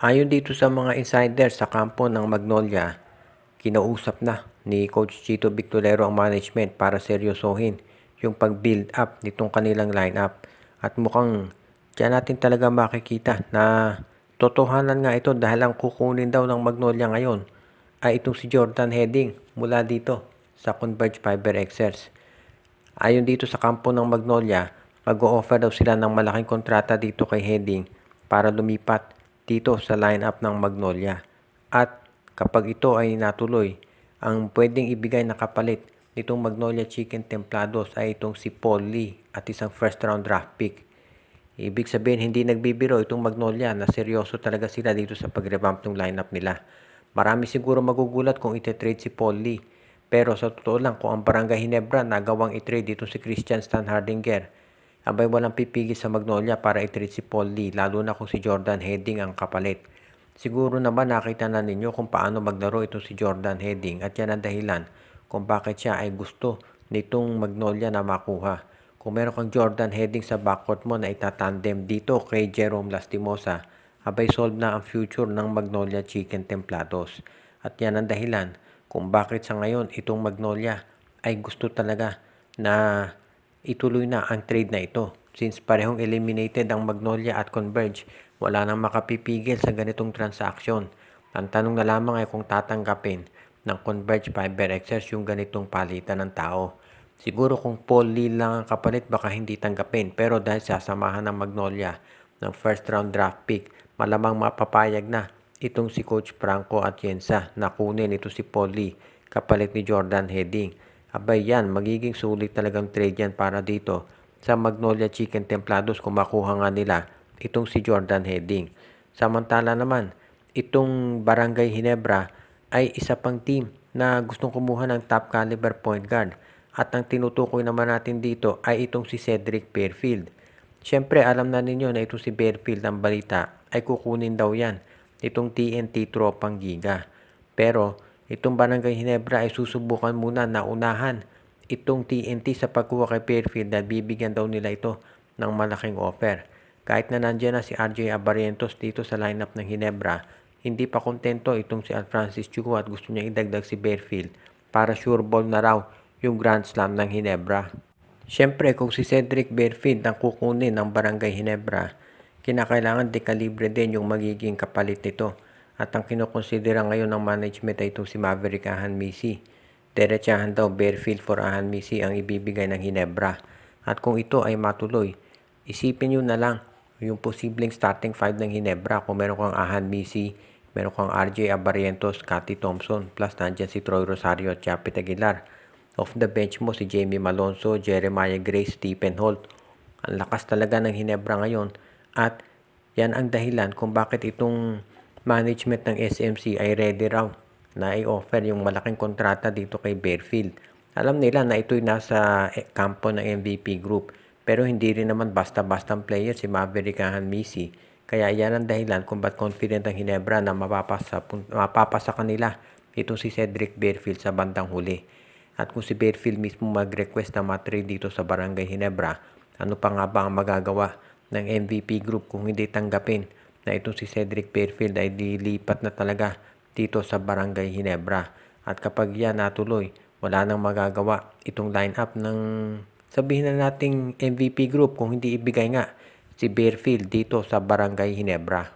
Ayon dito sa mga insider sa kampo ng Magnolia, kinausap na ni Coach Chito Victorero ang management para seryosohin yung pag-build up nitong kanilang lineup. At mukhang diyan natin talaga makikita na totohanan nga ito dahil ang kukunin daw ng Magnolia ngayon ay itong si Jordan Heading mula dito sa Converge Fiber Xers. Ayon dito sa kampo ng Magnolia, mag-o-offer daw sila ng malaking kontrata dito kay Heading para lumipat dito sa lineup ng Magnolia. At kapag ito ay natuloy, ang pwedeng ibigay na kapalit nitong Magnolia Chicken Templados ay itong si Paul Lee at isang first round draft pick. Ibig sabihin, hindi nagbibiro itong Magnolia na seryoso talaga sila dito sa pag-revamp ng lineup nila. Marami siguro magugulat kung ite-trade si Paul Lee. Pero sa totoo lang, kung ang Barangay Hinebra nagawang i-trade dito si Christian Stan Hardinger, abay walang pipigil sa Magnolia para i-trade si Paul Lee, lalo na kung si Jordan Heading ang kapalit. Siguro naman nakita na ninyo kung paano maglaro ito si Jordan Heading at yan ang dahilan kung bakit siya ay gusto nitong Magnolia na makuha. Kung meron kang Jordan Heading sa backcourt mo na itatandem dito kay Jerome Lastimosa, abay solve na ang future ng Magnolia Chicken Templados. At yan ang dahilan kung bakit sa ngayon itong Magnolia ay gusto talaga na ituloy na ang trade na ito. Since parehong eliminated ang Magnolia at Converge, wala nang makapipigil sa ganitong transaksyon. Ang tanong na lamang ay kung tatanggapin ng Converge Fiber Xers yung ganitong palitan ng tao. Siguro kung Paul Lee lang ang kapalit, baka hindi tanggapin. Pero dahil sasamahan ng Magnolia ng first round draft pick, malamang mapapayag na itong si Coach Franco Atienza na kunin ito si Paul Lee kapalit ni Jordan Heading. Abay yan, magiging sulit talagang trade yan para dito sa Magnolia Chicken Templados kung makuha nga nila itong si Jordan Heading. Samantala naman, itong Barangay Hinebra ay isa pang team na gustong kumuha ng top caliber point guard. At ang tinutukoy naman natin dito ay itong si Cedric Fairfield. Siyempre, alam na ninyo na itong si Fairfield ang balita ay kukunin daw yan itong TNT Tropang Giga. Pero itong Barangay Hinebra ay susubukan muna na unahan itong TNT sa pagkuha kay Fairfield dahil bibigyan daw nila ito ng malaking offer. Kahit na nandiyan na si RJ Abarientos dito sa lineup ng Hinebra, hindi pa kontento itong si Alfrancis Chugo at gusto niya idagdag si Fairfield para sure ball na raw yung Grand Slam ng Hinebra. Siyempre, kung si Cedric Fairfield ang kukunin ng Barangay Hinebra, kinakailangan dekalibre din yung magiging kapalit nito. At ang kinukonsidera ngayon ng management ay itong si Maverick Ahan Misi. Diretsahan daw Fairfield for Ahan Misi ang ibibigay ng Hinebra. At kung ito ay matuloy, isipin nyo na lang yung posibleng starting 5 ng Hinebra. Kung meron kang Ahan Misi, meron kang RJ Abarientos, Cathy Thompson, plus nandyan si Troy Rosario at Chapit Aguilar. Off the bench mo si Jamie Malonzo, Jeremiah Gray, Stephen Holt. Ang lakas talaga ng Hinebra ngayon. At yan ang dahilan kung bakit itong management ng SMC ay ready raw na i-offer yung malaking kontrata dito kay Fairfield. Alam nila na ito'y nasa kampo ng MVP group. Pero hindi rin naman basta-bastang player si Maverick Misi. Kaya yan ang dahilan kung ba't confident ang Hinebra na mapapasa kanila itong si Cedric Fairfield sa bandang huli. At kung si Fairfield mismo mag-request na matrade dito sa Barangay Hinebra, ano pa nga ba ang magagawa ng MVP group kung hindi tanggapin na itong si Cedric Fairfield ay dilipat na talaga dito sa Barangay Hinebra. At kapag yan natuloy, wala nang magagawa itong lineup ng sabihin na nating MVP group kung hindi ibigay nga si Fairfield dito sa Barangay Hinebra.